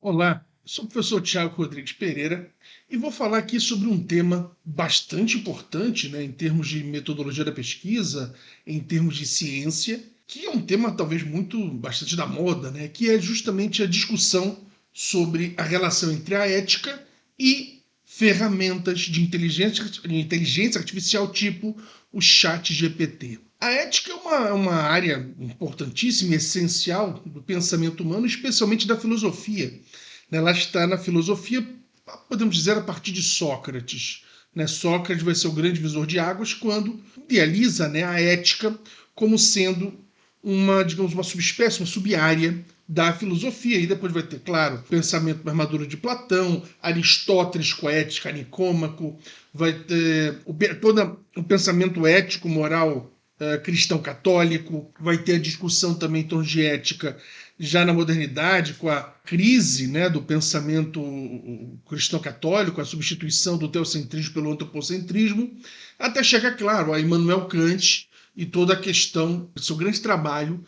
Olá, eu sou o professor Tiago Rodrigues Pereira e vou falar aqui sobre um tema bastante importante, né, em termos de metodologia da pesquisa, em termos de ciência, que é um tema talvez bastante da moda, né, que é justamente a discussão sobre a relação entre a ética e ferramentas de inteligência artificial tipo o chat GPT. A ética é uma área importantíssima e essencial do pensamento humano, especialmente da filosofia. Ela está na filosofia, podemos dizer, a partir de Sócrates. Sócrates vai ser o grande visor de águas quando idealiza, a ética como sendo digamos, uma subespécie, uma subárea da filosofia. E depois vai ter, claro, o pensamento mais maduro de Platão, Aristóteles com a ética Nicômaco, vai ter todo o pensamento ético, moral cristão católico, vai ter a discussão também em torno de ética já na modernidade, com a crise, do pensamento cristão católico, a substituição do teocentrismo pelo antropocentrismo, até chegar, claro, a Immanuel Kant e toda a questão, seu grande trabalho,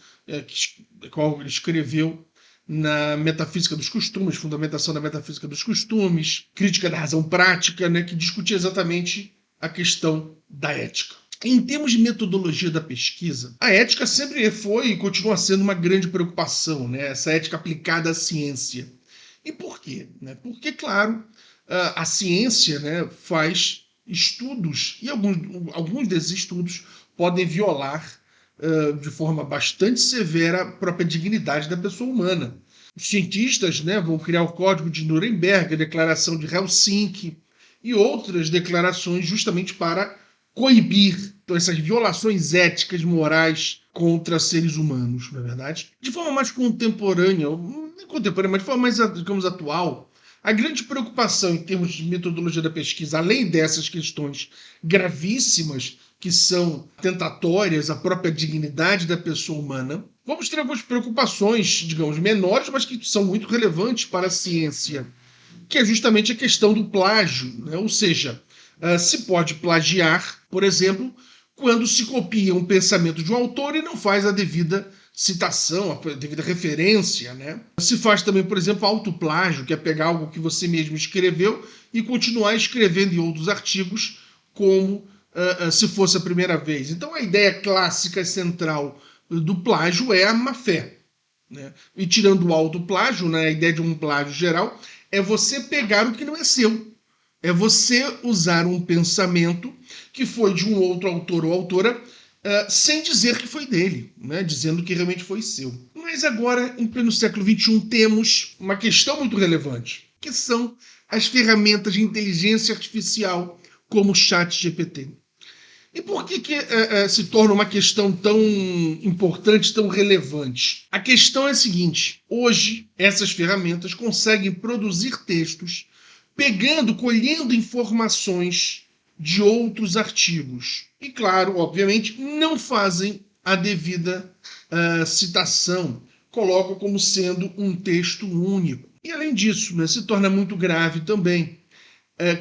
qual ele escreveu na Metafísica dos Costumes, Fundamentação da Metafísica dos Costumes, Crítica da Razão Prática, que discutia exatamente a questão da ética. Em termos de metodologia da pesquisa, a ética sempre foi e continua sendo uma grande preocupação, essa ética aplicada à ciência. E por quê? Porque, claro, a ciência faz estudos, e alguns desses estudos podem violar de forma bastante severa a própria dignidade da pessoa humana. Os cientistas vão criar o Código de Nuremberg, a Declaração de Helsinki e outras declarações justamente para coibir essas violações éticas, morais contra seres humanos, não é verdade? De forma mais contemporânea, mas de forma mais, digamos, atual, a grande preocupação em termos de metodologia da pesquisa, além dessas questões gravíssimas que são tentatórias à própria dignidade da pessoa humana, vamos ter algumas preocupações, digamos, menores, mas que são muito relevantes para a ciência, que é justamente a questão do plágio, ou seja, se pode plagiar, por exemplo, quando se copia um pensamento de um autor e não faz a devida citação, a devida referência. Se faz também, por exemplo, autoplágio, que é pegar algo que você mesmo escreveu e continuar escrevendo em outros artigos como se fosse a primeira vez. Então a ideia clássica central do plágio é a má-fé. E tirando o autoplágio, a ideia de um plágio geral é você pegar o que não é seu. É você usar um pensamento que foi de um outro autor ou autora sem dizer que foi dele, dizendo que realmente foi seu. Mas agora, em pleno século XXI, temos uma questão muito relevante, que são as ferramentas de inteligência artificial como o ChatGPT. E por que se torna uma questão tão importante, tão relevante? A questão é a seguinte: hoje, essas ferramentas conseguem produzir textos colhendo informações de outros artigos. E, claro, obviamente, não fazem a devida citação, colocam como sendo um texto único. E, além disso, se torna muito grave também.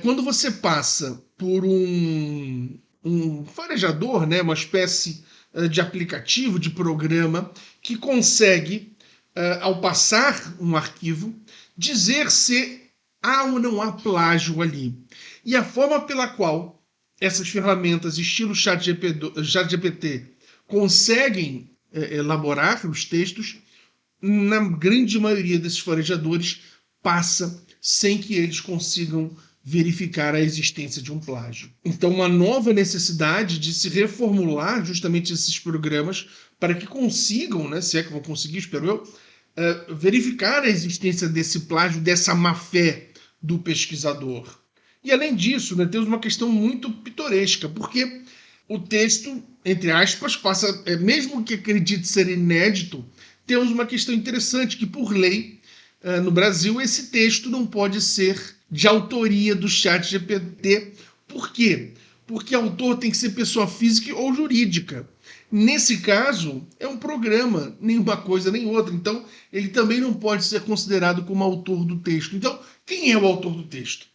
Quando você passa por um farejador, uma espécie de aplicativo, de programa, que consegue, ao passar um arquivo, dizer se há ou não há plágio ali. E a forma pela qual essas ferramentas, estilo ChatGPT, conseguem elaborar os textos, na grande maioria desses farejadores, passa sem que eles consigam verificar a existência de um plágio. Então, uma nova necessidade de se reformular justamente esses programas para que consigam, se é que vão conseguir, espero eu, verificar a existência desse plágio, dessa má-fé do pesquisador. E, além disso, temos uma questão muito pitoresca, porque o texto, entre aspas, passa, mesmo que acredite ser inédito, temos uma questão interessante, que por lei, no Brasil, esse texto não pode ser de autoria do ChatGPT. Por quê? Porque autor tem que ser pessoa física ou jurídica. Nesse caso, é um programa, nenhuma coisa nem outra. Então, ele também não pode ser considerado como autor do texto. Então, quem é o autor do texto?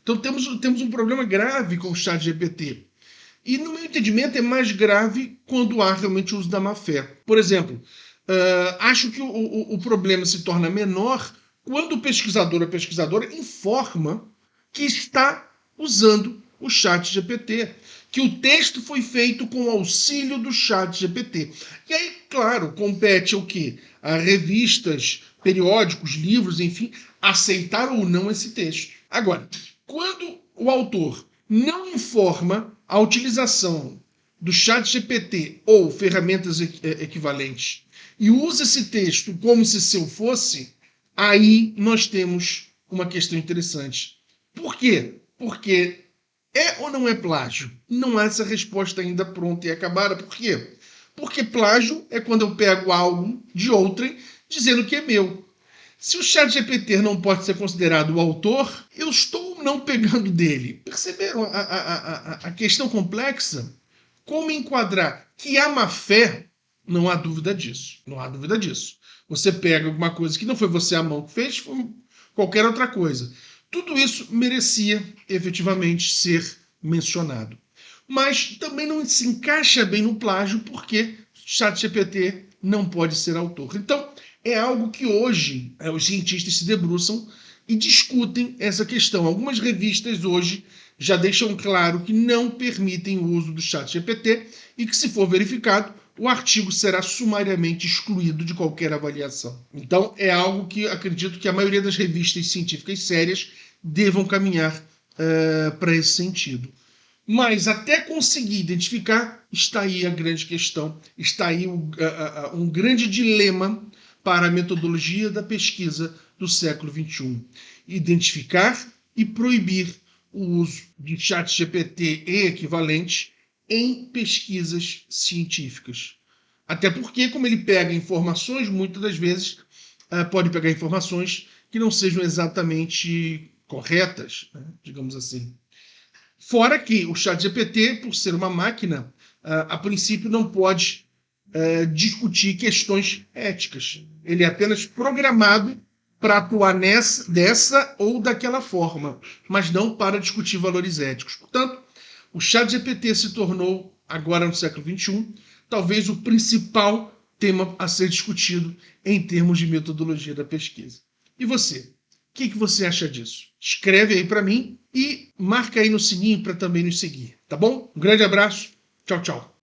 Então, temos um problema grave com o ChatGPT. E, no meu entendimento, é mais grave quando há realmente o uso da má-fé. Por exemplo, acho que o problema se torna menor quando o pesquisador ou a pesquisadora informa que está usando o ChatGPT, que o texto foi feito com o auxílio do ChatGPT. E aí, claro, compete o quê? A revistas, periódicos, livros, enfim, aceitar ou não esse texto. Agora, quando o autor não informa a utilização do ChatGPT ou ferramentas equivalentes e usa esse texto como se seu fosse, aí nós temos uma questão interessante. Por quê? Porque é ou não é plágio? Não há essa resposta ainda pronta e acabada. Por quê? Porque plágio é quando eu pego algo de outrem dizendo que é meu. Se o ChatGPT não pode ser considerado o autor, eu estou não pegando dele. Perceberam a questão complexa? Como enquadrar que há má fé? Não há dúvida disso. Não há dúvida disso. Você pega alguma coisa que não foi você a mão que fez, foi qualquer outra coisa. Tudo isso merecia efetivamente ser mencionado. Mas também não se encaixa bem no plágio porque ChatGPT não pode ser autor. Então, é algo que hoje os cientistas se debruçam e discutem essa questão. Algumas revistas hoje já deixam claro que não permitem o uso do ChatGPT e que, se for verificado, o artigo será sumariamente excluído de qualquer avaliação. Então, é algo que acredito que a maioria das revistas científicas sérias devam caminhar para esse sentido. Mas até conseguir identificar, está aí a grande questão, está aí um grande dilema para a metodologia da pesquisa do século XXI. Identificar e proibir o uso de ChatGPT e equivalentes em pesquisas científicas. Até porque, como ele pega informações, muitas das vezes pode pegar informações que não sejam exatamente corretas, né, digamos assim. Fora que o ChatGPT, por ser uma máquina, a princípio não pode discutir questões éticas. Ele é apenas programado para atuar dessa ou daquela forma, mas não para discutir valores éticos. Portanto, o ChatGPT se tornou, agora no século XXI, talvez o principal tema a ser discutido em termos de metodologia da pesquisa. E você? O que você acha disso? Escreve aí para mim e marca aí no sininho para também nos seguir, tá bom? Um grande abraço, tchau, tchau.